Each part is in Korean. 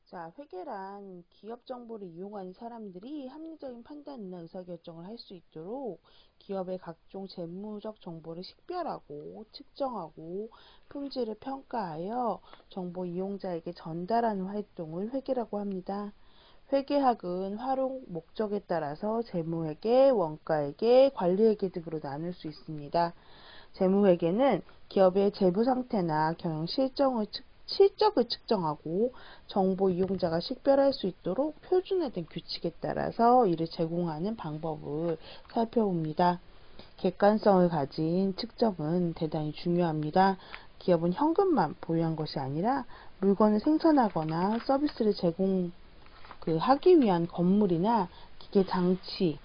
자, 회계란 기업 정보를 이용하는 사람들이 합리적인 판단이나 의사결정을 할 수 있도록 기업의 각종 재무적 정보를 식별하고 측정하고 품질을 평가하여 정보 이용자에게 전달하는 활동을 회계라고 합니다. 회계학은 활용 목적에 따라서 재무회계, 원가회계, 관리회계 등으로 나눌 수 있습니다. 재무회계는 기업의 재무 상태나 경영 실적을 측정하고 정보 이용자가 식별할 수 있도록 표준화된 규칙에 따라서 이를 제공하는 방법을 살펴봅니다. 객관성을 가진 측정은 대단히 중요합니다. 기업은 현금만 보유한 것이 아니라 물건을 생산하거나 서비스를 하기 위한 건물이나 기계 장치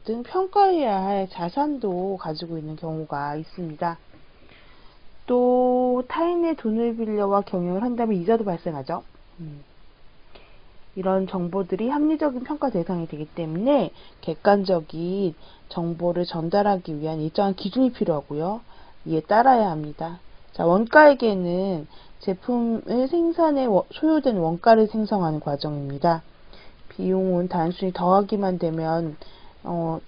등 평가해야 할 자산도 가지고 있는 경우가 있습니다. 또 타인의 돈을 빌려와 경영을 한다면 이자도 발생하죠. 이런 정보들이 합리적인 평가 대상이 되기 때문에 객관적인 정보를 전달하기 위한 일정한 기준이 필요하고요. 이에 따라야 합니다. 자, 원가회계는 제품을 생산에 소요된 원가를 생성하는 과정입니다. 비용은 단순히 더하기만 되면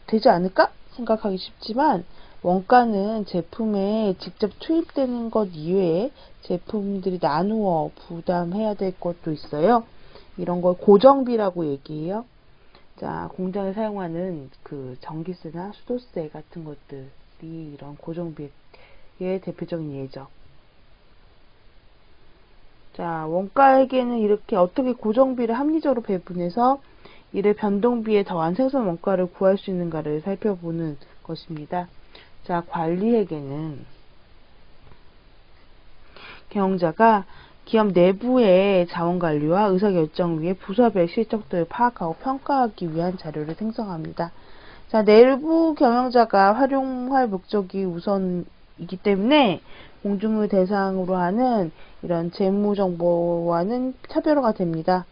되지 않을까 생각하기 쉽지만 원가는 제품에 직접 투입되는 것 이외에 제품들이 나누어 부담해야 될 것도 있어요. 이런 걸 고정비라고 얘기해요. 자, 공장에 사용하는 그 전기세나 수도세 같은 것들이 이런 고정비의 대표적인 예죠. 자, 원가에게는 이렇게 어떻게 고정비를 합리적으로 배분해서 이를 변동비에 더한 생산 원가를 구할 수 있는가를 살펴보는 것입니다. 자, 관리회계는 경영자가 기업 내부의 자원관리와 의사결정 위에 부서별 실적들을 파악하고 평가하기 위한 자료를 생성합니다. 자, 내부 경영자가 활용할 목적이 우선이기 때문에 공중을 대상으로 하는 이런 재무정보와는 차별화가 됩니다.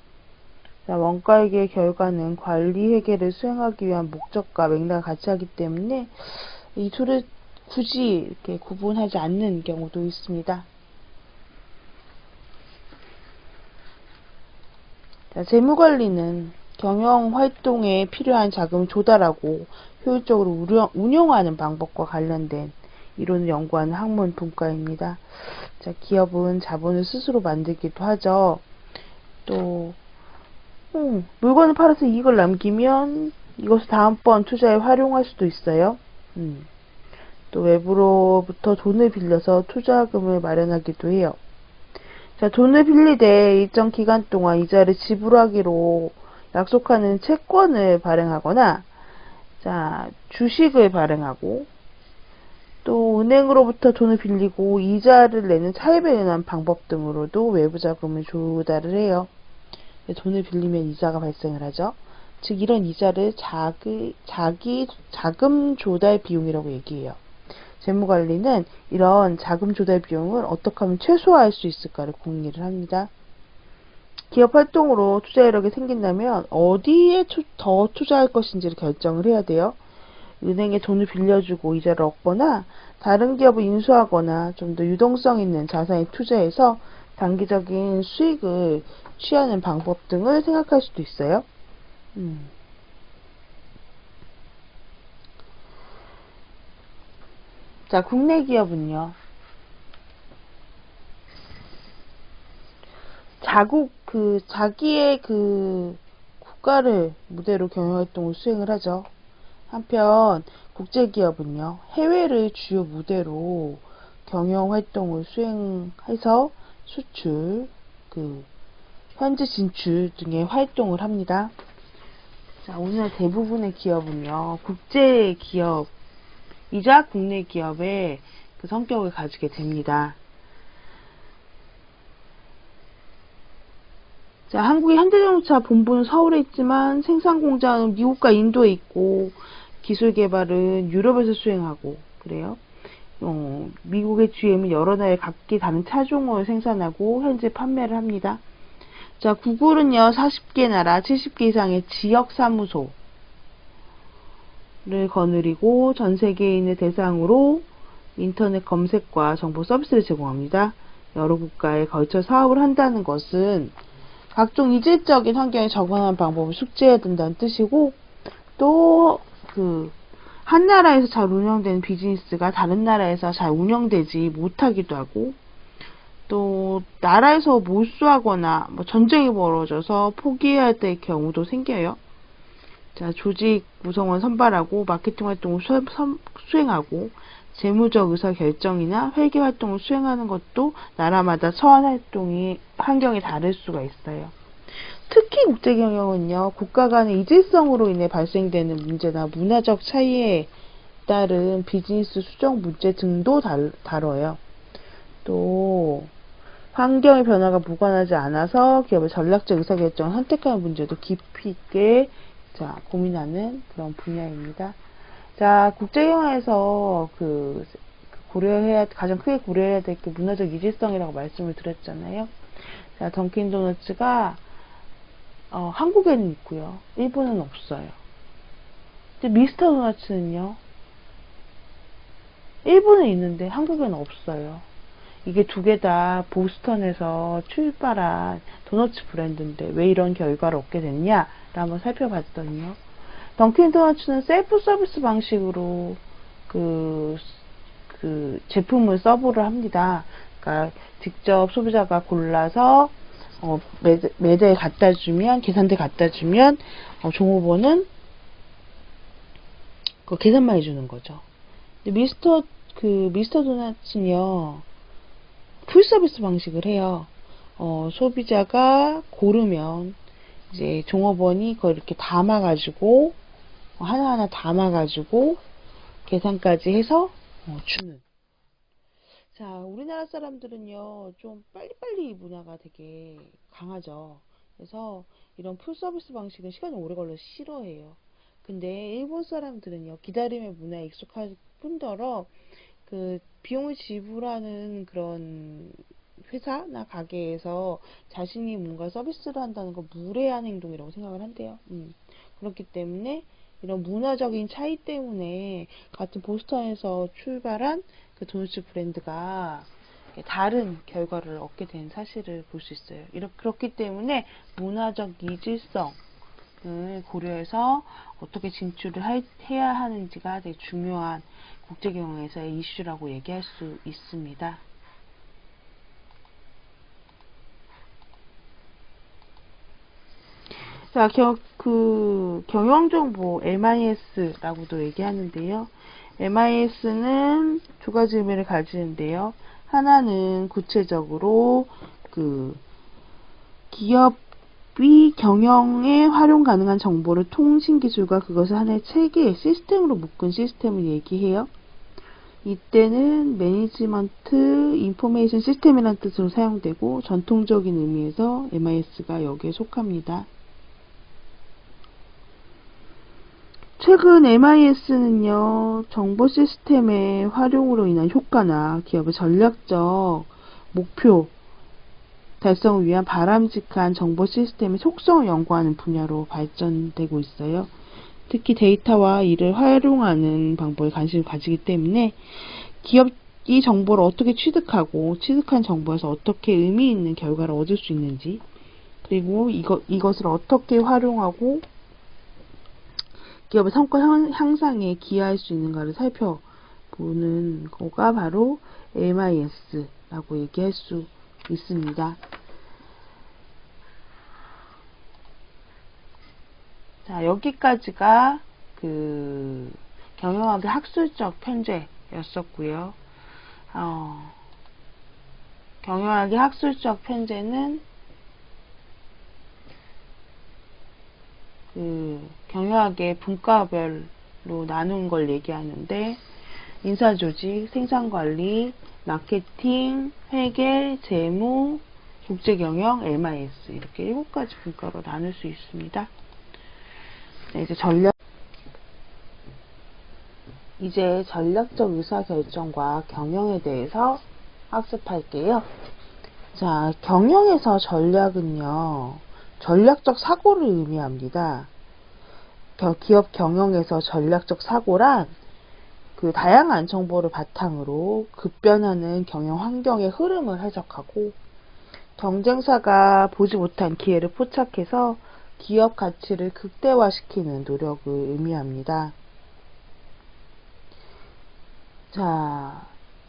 자, 원가회계의 결과는 관리회계를 수행하기 위한 목적과 맥락을 같이 하기 때문에 이 둘을 굳이 이렇게 구분하지 않는 경우도 있습니다. 자, 재무관리는 경영활동에 필요한 자금을 조달하고 효율적으로 운용하는 방법과 관련된 이론을 연구하는 학문 분과입니다. 자, 기업은 자본을 스스로 만들기도 하죠. 또 물건을 팔아서 이익을 남기면 이것을 다음번 투자에 활용할 수도 있어요. 또 외부로부터 돈을 빌려서 투자금을 마련하기도 해요. 자, 돈을 빌리되 일정 기간 동안 이자를 지불하기로 약속하는 채권을 발행하거나, 자, 주식을 발행하고, 또 은행으로부터 돈을 빌리고 이자를 내는 차입에 의한 방법 등으로도 외부 자금을 조달을 해요. 돈을 빌리면 이자가 발생을 하죠. 즉 이런 이자를 자금 조달 비용이라고 얘기해요. 재무관리는 이런 자금 조달 비용을 어떻게 하면 최소화할 수 있을까를 궁리를 합니다. 기업 활동으로 투자 이력이 생긴다면 어디에 더 투자할 것인지를 결정을 해야 돼요. 은행에 돈을 빌려주고 이자를 얻거나 다른 기업을 인수하거나 좀 더 유동성 있는 자산에 투자해서 단기적인 수익을 취하는 방법 등을 생각할 수도 있어요. 자, 국내 기업은요. 자기의 국가를 무대로 경영활동을 수행을 하죠. 한편 국제기업은요. 해외를 주요 무대로 경영활동을 수행해서 수출, 현지 진출 등의 활동을 합니다. 자, 오늘 대부분의 기업은요. 국제기업이자 국내 기업의 성격을 가지게 됩니다. 자, 한국의 현대자동차 본부는 서울에 있지만 생산 공장은 미국과 인도에 있고 기술 개발은 유럽에서 수행하고 그래요. 미국의 GM은 여러 나라에 각기 다른 차종을 생산하고 현재 판매를 합니다. 자, 구글은요 40개 나라 70개 이상의 지역 사무소를 거느리고 전 세계인을 대상으로 인터넷 검색과 정보 서비스를 제공합니다. 여러 국가에 걸쳐 사업을 한다는 것은 각종 이질적인 환경에 적응하는 방법을 숙지해야 된다는 뜻이고, 또 한 나라에서 잘 운영되는 비즈니스가 다른 나라에서 잘 운영되지 못하기도 하고, 또 나라에서 몰수하거나 전쟁이 벌어져서 포기해야 될 경우도 생겨요. 자, 조직 구성원 선발하고 마케팅 활동을 수행하고 재무적 의사 결정이나 회계 활동을 수행하는 것도 나라마다 처한 환경이 다를 수가 있어요. 특히 국제경영은요, 국가 간의 이질성으로 인해 발생되는 문제나 문화적 차이에 따른 비즈니스 수정 문제 등도 다뤄요. 또 환경의 변화가 무관하지 않아서 기업의 전략적 의사결정을 선택하는 문제도 깊이 있게 고민하는 그런 분야입니다. 자, 국제경영에서 가장 크게 고려해야 될 게 문화적 이질성이라고 말씀을 드렸잖아요. 자, 던킨도너츠가 한국에는 있고요. 일본은 없어요. 근데 미스터 도너츠는요. 일본에 있는데 한국에는 없어요. 이게 두 개 다 보스턴에서 출발한 도너츠 브랜드인데 왜 이런 결과를 얻게 됐냐? 를 한번 살펴봤더니요. 던킨도너츠는 셀프 서비스 방식으로 제품을 서브를 합니다. 그러니까 직접 소비자가 골라서 매대에 갖다 주면, 계산대에 갖다 주면 종업원은 계산만 해주는 거죠. 근데 미스터 도넛은요, 풀 서비스 방식을 해요. 소비자가 고르면 이제 종업원이 그걸 이렇게 담아가지고 하나하나 담아가지고 계산까지 해서 주는. 자, 우리나라 사람들은요, 좀 빨리빨리 문화가 되게 강하죠. 그래서 이런 풀 서비스 방식은 시간이 오래 걸려서 싫어해요. 근데 일본 사람들은요, 기다림의 문화에 익숙할 뿐더러 비용을 지불하는 그런 회사나 가게에서 자신이 뭔가 서비스를 한다는 거 무례한 행동이라고 생각을 한대요. 그렇기 때문에 이런 문화적인 차이 때문에 같은 보스턴에서 출발한 도너츠 브랜드가 다른 결과를 얻게 된 사실을 볼 수 있어요. 그렇기 때문에 문화적 이질성을 고려해서 어떻게 진출을 해야 하는지가 되게 중요한 국제경영에서의 이슈라고 얘기할 수 있습니다. 자, 경영정보 MIS라고도 얘기하는데요. MIS는 두 가지 의미를 가지는데요. 하나는 구체적으로 기업이 경영에 활용 가능한 정보를 통신기술과 그것을 하나의 체계, 시스템으로 묶은 시스템을 얘기해요. 이때는 매니지먼트 인포메이션 시스템이라는 뜻으로 사용되고 전통적인 의미에서 MIS가 여기에 속합니다. 최근 MIS는요, 정보 시스템의 활용으로 인한 효과나 기업의 전략적 목표 달성을 위한 바람직한 정보 시스템의 속성을 연구하는 분야로 발전되고 있어요. 특히 데이터와 이를 활용하는 방법에 관심을 가지기 때문에 기업이 정보를 어떻게 취득하고 취득한 정보에서 어떻게 의미 있는 결과를 얻을 수 있는지, 그리고 이것을 어떻게 활용하고 기업의 성과 향상에 기여할 수 있는가를 살펴보는 거가 바로 MIS라고 얘기할 수 있습니다. 자, 여기까지가 경영학의 학술적 편제였었고요. 경영학의 학술적 편제는 경영학의 분과별로 나눈 걸 얘기하는데, 인사조직, 생산관리, 마케팅, 회계, 재무, 국제경영, MIS 이렇게 7가지 분과로 나눌 수 있습니다. 네, 이제 전략적 의사결정과 경영에 대해서 학습할게요. 자, 경영에서 전략은요, 전략적 사고를 의미합니다. 기업 경영에서 전략적 사고란 다양한 정보를 바탕으로 급변하는 경영 환경의 흐름을 해석하고, 경쟁사가 보지 못한 기회를 포착해서 기업 가치를 극대화시키는 노력을 의미합니다. 자,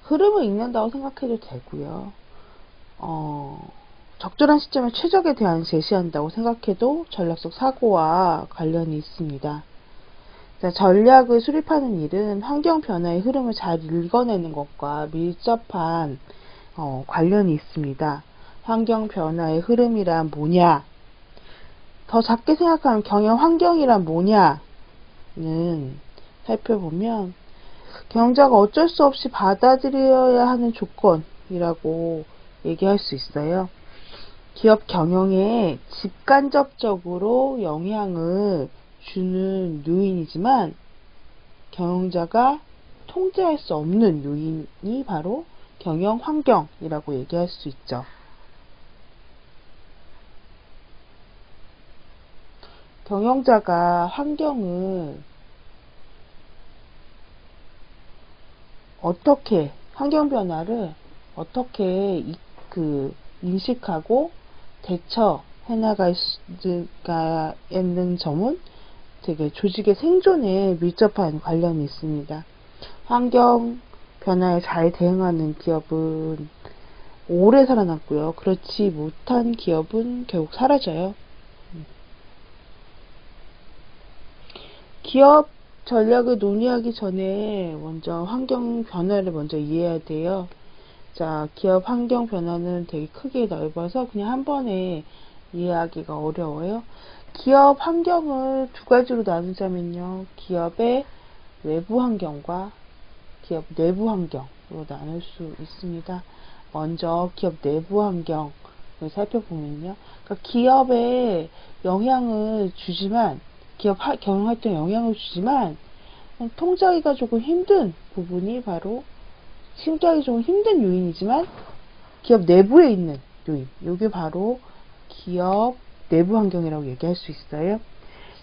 흐름을 읽는다고 생각해도 되고요. 적절한 시점에 최적의 대안을 제시한다고 생각해도 전략적 사고와 관련이 있습니다. 자, 전략을 수립하는 일은 환경 변화의 흐름을 잘 읽어내는 것과 밀접한 관련이 있습니다. 환경 변화의 흐름이란 뭐냐? 더 작게 생각하면 경영 환경이란 뭐냐는 살펴보면 경영자가 어쩔 수 없이 받아들여야 하는 조건이라고 얘기할 수 있어요. 기업 경영에 직간접적으로 영향을 주는 요인이지만 경영자가 통제할 수 없는 요인이 바로 경영 환경이라고 얘기할 수 있죠. 경영자가 환경 변화를 어떻게 인식하고 대처해 나갈 수가 있는 점은 되게 조직의 생존에 밀접한 관련이 있습니다. 환경 변화에 잘 대응하는 기업은 오래 살아남고요. 그렇지 못한 기업은 결국 사라져요. 기업 전략을 논의하기 전에 먼저 환경 변화를 먼저 이해해야 돼요. 자, 기업 환경 변화는 되게 크게 넓어서 그냥 한 번에 이해하기가 어려워요. 기업 환경을 두 가지로 나누자면요. 기업의 외부 환경과 기업 내부 환경으로 나눌 수 있습니다. 먼저 기업 내부 환경을 살펴보면요. 그러니까 기업에 영향을 주지만 기업 경영 활동에 영향을 주지만 통제하기가 조금 힘든 부분이 바로 심도하기 조금 힘든 요인이지만 기업 내부에 있는 요인, 이게 바로 기업 내부 환경이라고 얘기할 수 있어요.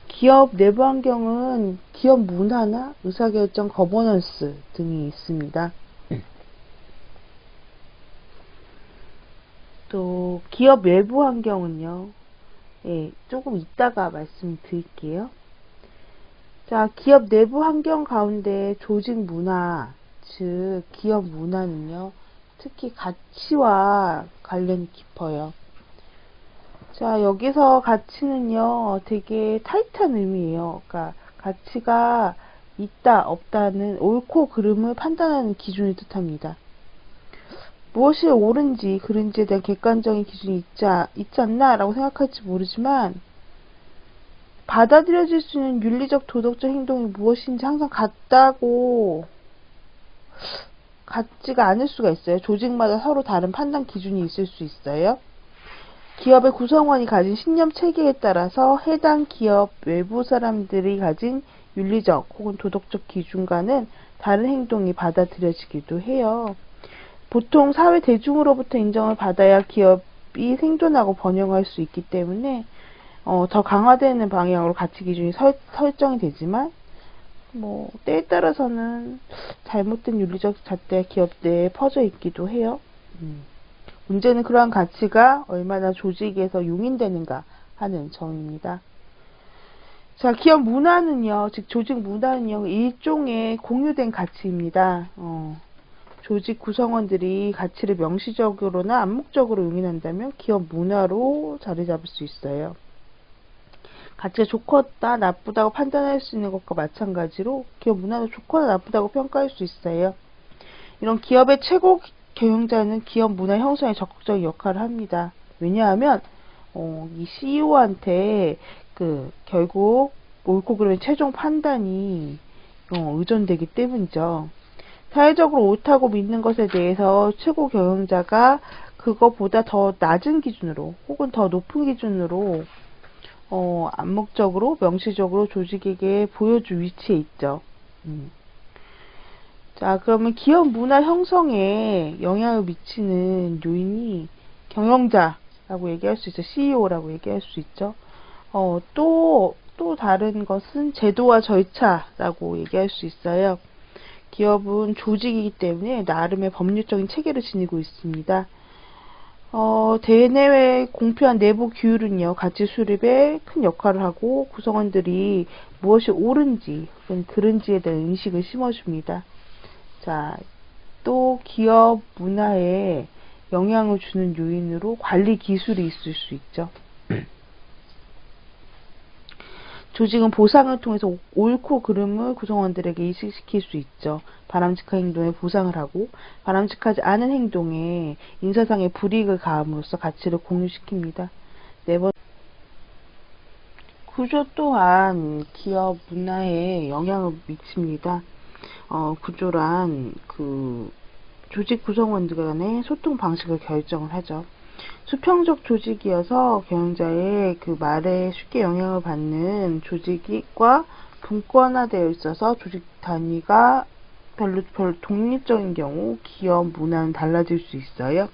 기업 내부 환경은 기업 문화나 의사결정 거버넌스 등이 있습니다. 또 기업 외부 환경은요, 조금 이따가 말씀드릴게요. 자, 기업 내부 환경 가운데 조직 문화, 즉 기업 문화는요, 특히 가치와 관련이 깊어요. 자, 여기서 가치는요, 되게 타이트한 의미예요. 그러니까 가치가 있다, 없다는 옳고 그름을 판단하는 기준을 뜻합니다. 무엇이 옳은지 그른지에 대한 객관적인 기준이 있지 않나 라고 생각할지 모르지만 받아들여질 수 있는 윤리적 도덕적 행동이 무엇인지 항상 같지가 않을 수가 있어요. 조직마다 서로 다른 판단 기준이 있을 수 있어요. 기업의 구성원이 가진 신념 체계에 따라서 해당 기업 외부 사람들이 가진 윤리적 혹은 도덕적 기준과는 다른 행동이 받아들여지기도 해요. 보통 사회 대중으로부터 인정을 받아야 기업이 생존하고 번영할 수 있기 때문에 더 강화되는 방향으로 가치 기준이 설정이 되지만 때에 따라서는 잘못된 윤리적 잣대가 기업 내에 퍼져 있기도 해요. 문제는 그러한 가치가 얼마나 조직에서 용인되는가 하는 점입니다. 자, 기업 문화는요, 즉 조직 문화는요, 일종의 공유된 가치입니다. 조직 구성원들이 가치를 명시적으로나 암묵적으로 용인한다면 기업 문화로 자리 잡을 수 있어요. 가치가 좋거나 나쁘다고 판단할 수 있는 것과 마찬가지로 기업 문화도 좋거나 나쁘다고 평가할 수 있어요. 이런 기업의 최고 경영자는 기업 문화 형성에 적극적인 역할을 합니다. 왜냐하면 이 CEO한테 결국 옳고 그름의 최종 판단이 의존되기 때문이죠. 사회적으로 옳다고 믿는 것에 대해서 최고 경영자가 그것보다 더 낮은 기준으로 혹은 더 높은 기준으로 암묵적으로 명시적으로 조직에게 보여줄 위치에 있죠. 자, 그러면 기업 문화 형성에 영향을 미치는 요인이 경영자라고 얘기할 수 있죠. CEO라고 얘기할 수 있죠. 또 다른 것은 제도와 절차라고 얘기할 수 있어요. 기업은 조직이기 때문에 나름의 법률적인 체계를 지니고 있습니다. 대내외 공표한 내부 규율은요, 가치 수립에 큰 역할을 하고 구성원들이 무엇이 옳은지 혹은 그른지에 대한 인식을 심어줍니다. 자, 또 기업 문화에 영향을 주는 요인으로 관리 기술이 있을 수 있죠. 조직은 보상을 통해서 옳고 그름을 구성원들에게 인식시킬 수 있죠. 바람직한 행동에 보상을 하고 바람직하지 않은 행동에 인사상의 불이익을 가함으로써 가치를 공유시킵니다. 네 번, 구조 또한 기업 문화에 영향을 미칩니다. 구조란 조직 구성원들 간의 소통 방식을 결정을 하죠. 수평적 조직이어서 경영자의 말에 쉽게 영향을 받는 조직과 분권화되어 있어서 조직 단위가 별로 독립적인 경우 기업 문화는 달라질 수 있어요.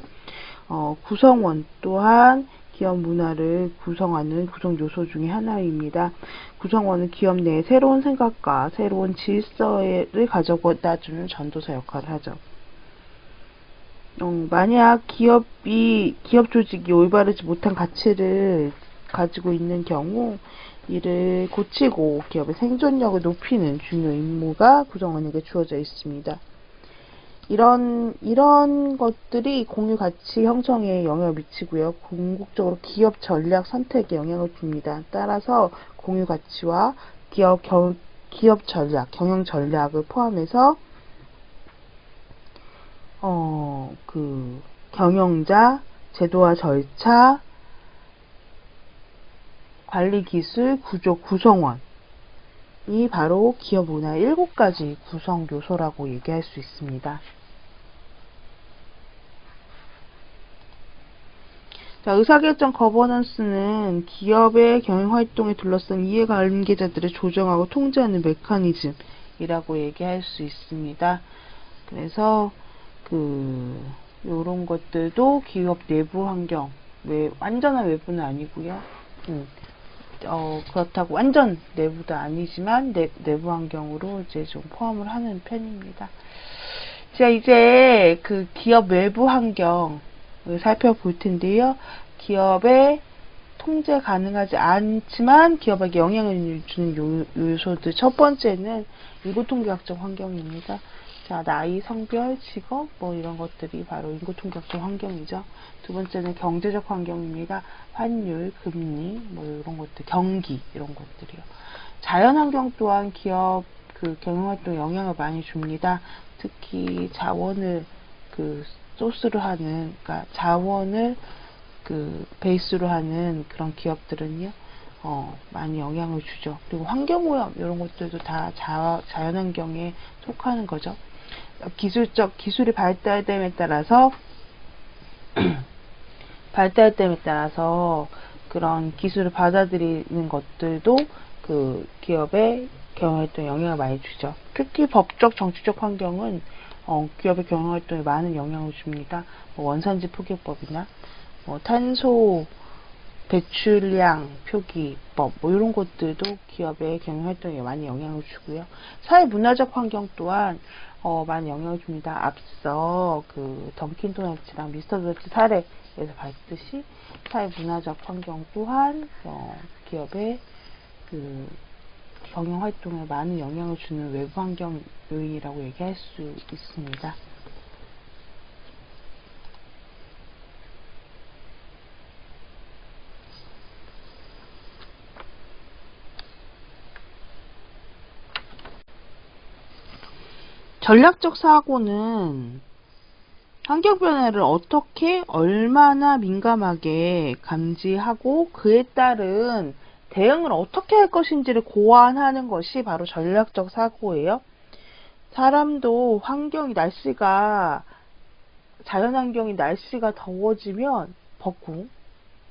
구성원 또한 기업 문화를 구성하는 구성 요소 중의 하나입니다. 구성원은 기업 내에 새로운 생각과 새로운 질서를 가져다 주는 전도사 역할을 하죠. 만약 기업 조직이 올바르지 못한 가치를 가지고 있는 경우 이를 고치고 기업의 생존력을 높이는 중요 임무가 구성원에게 주어져 있습니다. 이런 것들이 공유 가치 형성에 영향을 미치고요. 궁극적으로 기업 전략 선택에 영향을 줍니다. 따라서 공유 가치와 기업 전략, 경영 전략을 포함해서 경영자, 제도와 절차, 관리 기술, 구조, 구성원이 바로 기업 문화의 7가지 구성 요소라고 얘기할 수 있습니다. 자, 의사결정 거버넌스는 기업의 경영활동에 둘러싼 이해관계자들을 조정하고 통제하는 메커니즘이라고 얘기할 수 있습니다. 그래서 요런 것들도 기업 내부 환경, 완전한 외부는 아니고요. 그렇다고 완전 내부도 아니지만 내부 환경으로 이제 좀 포함을 하는 편입니다. 자, 이제 기업 외부 환경을 살펴볼 텐데요. 기업에 통제 가능하지 않지만 기업에게 영향을 주는 요소들. 첫 번째는 인구통계학적 환경입니다. 자, 나이, 성별, 직업, 이런 것들이 바로 인구통계학적 환경이죠. 두 번째는 경제적 환경입니다. 환율, 금리, 이런 것들, 경기, 이런 것들이요. 자연환경 또한 기업 경영활동에 영향을 많이 줍니다. 특히 자원을 소스로 하는, 그러니까 자원을 베이스로 하는 그런 기업들은요, 많이 영향을 주죠. 그리고 환경오염, 이런 것들도 다 자연환경에 속하는 거죠. 기술이 발달됨에 따라서 그런 기술을 받아들이는 것들도 기업의 경영활동에 영향을 많이 주죠. 특히 법적, 정치적 환경은 기업의 경영활동에 많은 영향을 줍니다. 원산지 표기법이나 탄소 배출량 표기법 이런 것들도 기업의 경영활동에 많이 영향을 주고요. 사회문화적 환경 또한 많이 영향을 줍니다. 앞서 던킨 도너츠랑 미스터 도너츠 사례에서 봤듯이 사회문화적 환경 또한 기업의 경영활동에 많은 영향을 주는 외부 환경 요인이라고 얘기할 수 있습니다. 전략적 사고는 환경 변화를 얼마나 민감하게 감지하고 그에 따른 대응을 어떻게 할 것인지를 고안하는 것이 바로 전략적 사고예요. 사람도 자연환경이 날씨가 더워지면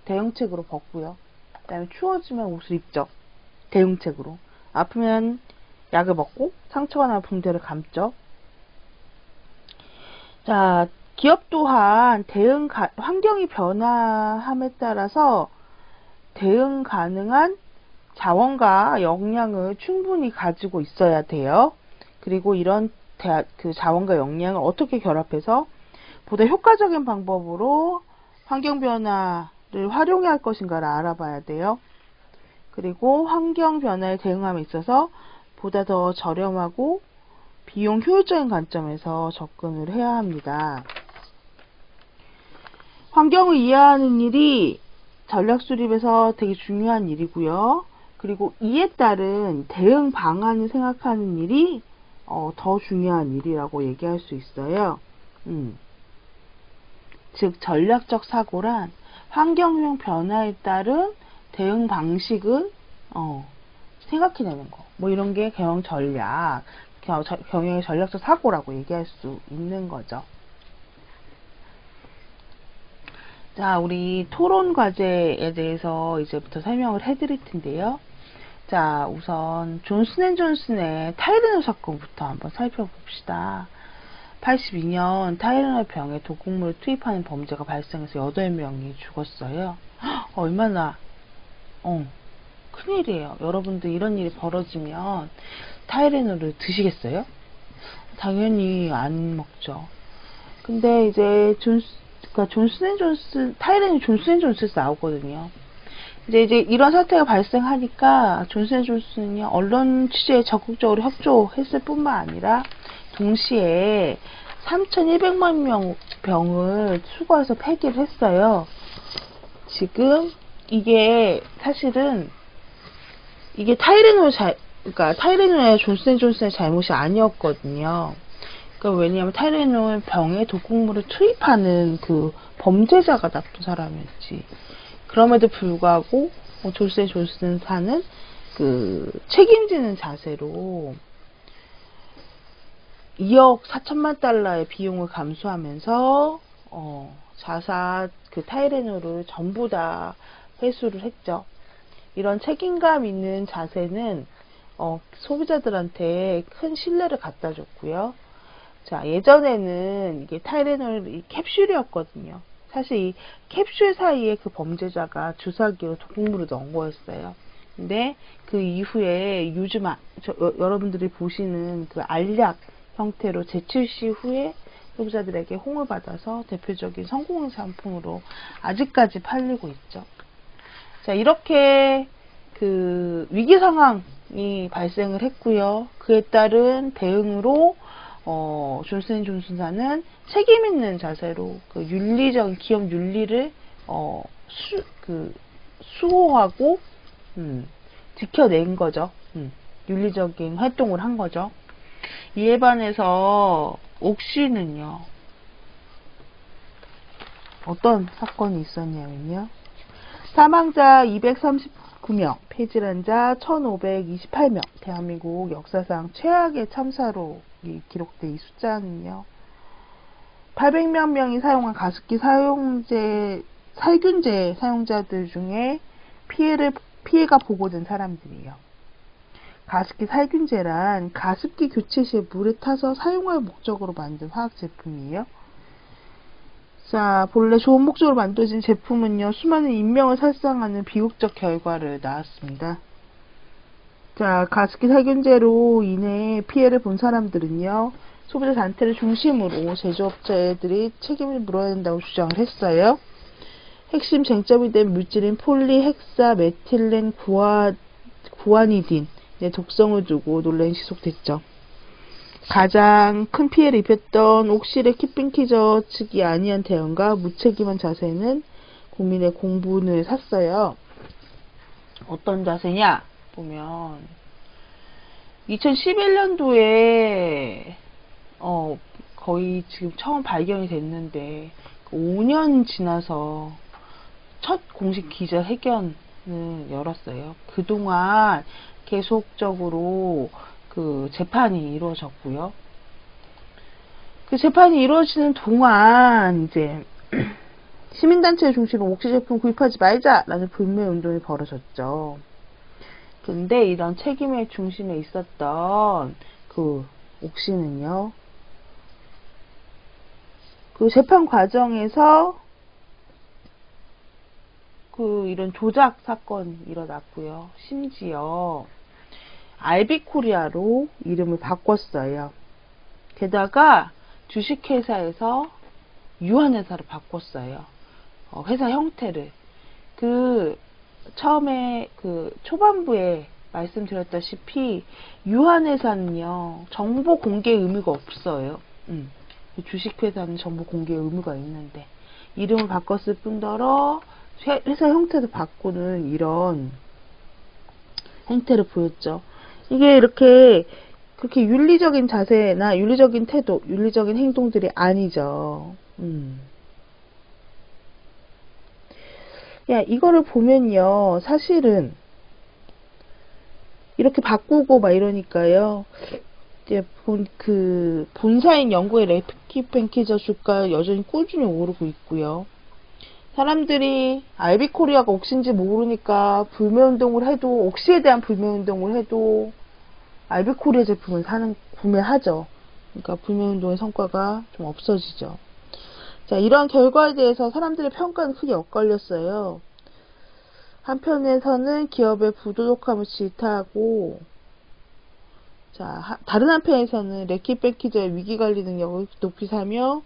대응책으로 벗고요. 그 다음에 추워지면 옷을 입죠. 대응책으로. 아프면 약을 먹고 상처가 나면 붕대를 감죠. 자, 기업 또한 환경이 변화함에 따라서 대응 가능한 자원과 역량을 충분히 가지고 있어야 돼요. 그리고 이런 자원과 역량을 어떻게 결합해서 보다 효과적인 방법으로 환경 변화를 활용해야 할 것인가를 알아봐야 돼요. 그리고 환경 변화에 대응함에 있어서 보다 더 저렴하고 비용 효율적인 관점에서 접근을 해야 합니다. 환경을 이해하는 일이 전략 수립에서 되게 중요한 일이고요. 그리고 이에 따른 대응 방안을 생각하는 일이 더 중요한 일이라고 얘기할 수 있어요. 즉 전략적 사고란 환경형 변화에 따른 대응 방식을 생각해내는 거. 뭐 이런 게 경영의 전략적 사고라고 얘기할 수 있는 거죠. 자, 우리 토론 과제에 대해서 이제부터 설명을 해드릴 텐데요. 자, 우선 존슨앤존슨의 타이레놀 사건부터 한번 살펴봅시다. 82년 타이레놀 병에 독극물을 투입하는 범죄가 발생해서 8명이 죽었어요. 얼마나 큰일이에요. 여러분들 이런 일이 벌어지면 타이레놀을 드시겠어요? 당연히 안 먹죠. 근데 이제 존슨앤존슨 타이레놀이 존슨앤존슨에서 나오거든요. 이제 이런 사태가 발생하니까 존슨앤존슨이 언론 취재에 적극적으로 협조했을 뿐만 아니라 동시에 3,100만 명 병을 수거해서 폐기를 했어요. 지금 이게 사실은 이게 타이레놀의 존슨앤존슨의 잘못이 아니었거든요. 그러니까 왜냐하면 타이레놀 병에 독극물을 투입하는 그 범죄자가 나쁜 사람이었지. 그럼에도 불구하고 존슨앤존슨사는 그 책임지는 자세로 2억 4천만 달러의 비용을 감수하면서 자사 그 타이레놀을 전부 다 회수를 했죠. 이런 책임감 있는 자세는 소비자들한테 큰 신뢰를 갖다 줬고요. 자, 예전에는 이게 타이레놀이 캡슐이었거든요. 사실 이 캡슐 사이에 그 범죄자가 주사기로 독극물을 넣은 거였어요. 근데 그 이후에 요즘 여러분들이 보시는 그 알약 형태로 재출시 후에 소비자들에게 호응을 받아서 대표적인 성공 상품으로 아직까지 팔리고 있죠. 자, 이렇게 그 위기 상황이 발생을 했고요. 그에 따른 대응으로 존슨앤존슨사는 책임 있는 자세로 그 윤리적인 기업 윤리를 수호하고 지켜낸 거죠. 윤리적인 활동을 한 거죠. 이에 반해서 옥시는요, 어떤 사건이 있었냐면요, 사망자 239명, 폐질환자 1528명, 대한민국 역사상 최악의 참사로 기록된 이 숫자는요, 800만 명이 사용한 가습기 살균제 사용자들 중에 피해가 보고된 사람들이에요. 가습기 살균제란 가습기 교체 시에 물에 타서 사용할 목적으로 만든 화학 제품이에요. 자, 본래 좋은 목적으로 만들어진 제품은요, 수많은 인명을 살상하는 비극적 결과를 낳았습니다. 자, 가습기 살균제로 인해 피해를 본 사람들은요, 소비자 단체를 중심으로 제조업체들이 책임을 물어야 된다고 주장을 했어요. 핵심 쟁점이 된 물질인 폴리헥사 메틸렌 구아니딘의 독성을 두고 논란이 지속됐죠. 가장 큰 피해를 입혔던 옥실의 키핑키저 측이 안이한 대응과 무책임한 자세는 국민의 공분을 샀어요. 어떤 자세냐 보면 2011년도에 거의 지금 처음 발견이 됐는데 5년 지나서 첫 공식 기자회견을 열었어요. 그동안 계속적으로 그 재판이 이루어졌고요. 그 재판이 이루어지는 동안 이제 시민단체를 중심으로 옥시 제품 구입하지 말자라는 불매 운동이 벌어졌죠. 근데 이런 책임의 중심에 있었던 그 옥시는요, 그 재판 과정에서 그 이런 조작 사건이 일어났고요. 심지어 알비코리아로 이름을 바꿨어요. 게다가 주식회사에서 유한회사로 바꿨어요. 회사 형태를. 처음에 초반부에 말씀드렸다시피 유한회사는요 정보 공개 의무가 없어요. 주식회사는 정보 공개 의무가 있는데 이름을 바꿨을 뿐더러 회사 형태도 바꾸는 이런 행태를 보였죠. 이게 이렇게 그렇게 윤리적인 자세나 윤리적인 태도, 윤리적인 행동들이 아니죠. 이거를 보면요, 사실은 이렇게 바꾸고 막 이러니까요. 이제 본사인 영국의 레키 뱅키저 주가 여전히 꾸준히 오르고 있고요. 사람들이 알비코리아가 옥시인지 모르니까 불매운동을 해도, 옥시에 대한 불매운동을 해도 알비코리아 제품을 구매하죠. 그러니까 불매운동의 성과가 좀 없어지죠. 자, 이러한 결과에 대해서 사람들의 평가는 크게 엇갈렸어요. 한편에서는 기업의 부도덕함을 질타하고, 자, 다른 한편에서는 레키 뱅키저의 위기관리 능력을 높이 사며,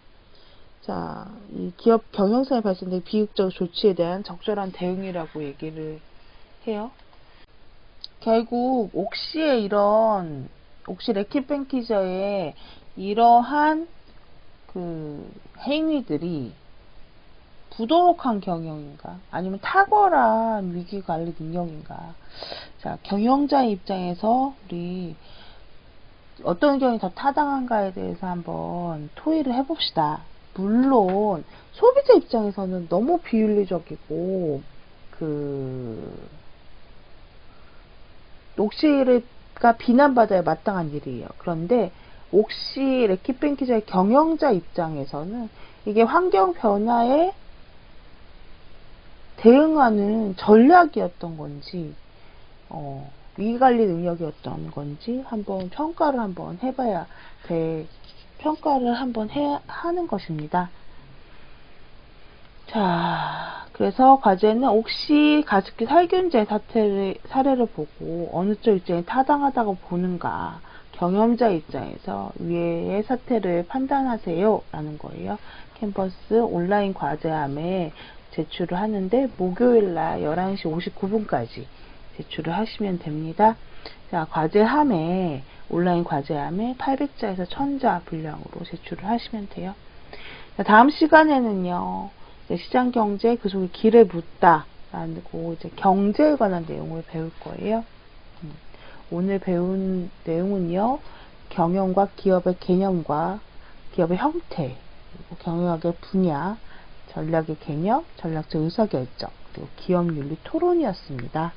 자, 이 기업 경영상에 발생된 비극적 조치에 대한 적절한 대응이라고 얘기를 해요. 결국 옥시 레키 뱅키저의 이러한 행위들이 부도덕한 경영인가 아니면 탁월한 위기관리 능력인가. 자, 경영자의 입장에서 우리 어떤 의견이 더 타당한가에 대해서 한번 토의를 해봅시다. 물론 소비자 입장에서는 너무 비윤리적이고 옥시가 비난받아야 마땅한 일이에요. 그런데 옥시 레키 뱅키저의 경영자 입장에서는 이게 환경 변화에 대응하는 전략이었던 건지 위기관리 능력이었던 건지 한번 평가를 한번 해봐야 평가를 한번 하는 것입니다. 자, 그래서 과제는 옥시 가습기 살균제 사례를 보고 어느 쪽 입장이 타당하다고 보는가, 경험자 입장에서 위의 사태를 판단하세요 라는 거예요. 캠퍼스 온라인 과제함에 제출을 하는데 목요일날 11시 59분까지 제출을 하시면 됩니다. 자, 과제함에 온라인 과제함에 800자에서 1000자 분량으로 제출을 하시면 돼요. 자, 다음 시간에는요, 시장경제 그 속에 길을 묻다 라고 이제 경제에 관한 내용을 배울 거예요. 오늘 배운 내용은요, 경영과 기업의 개념과 기업의 형태, 그리고 경영학의 분야, 전략의 개념, 전략적 의사결정, 그리고 기업윤리 토론이었습니다.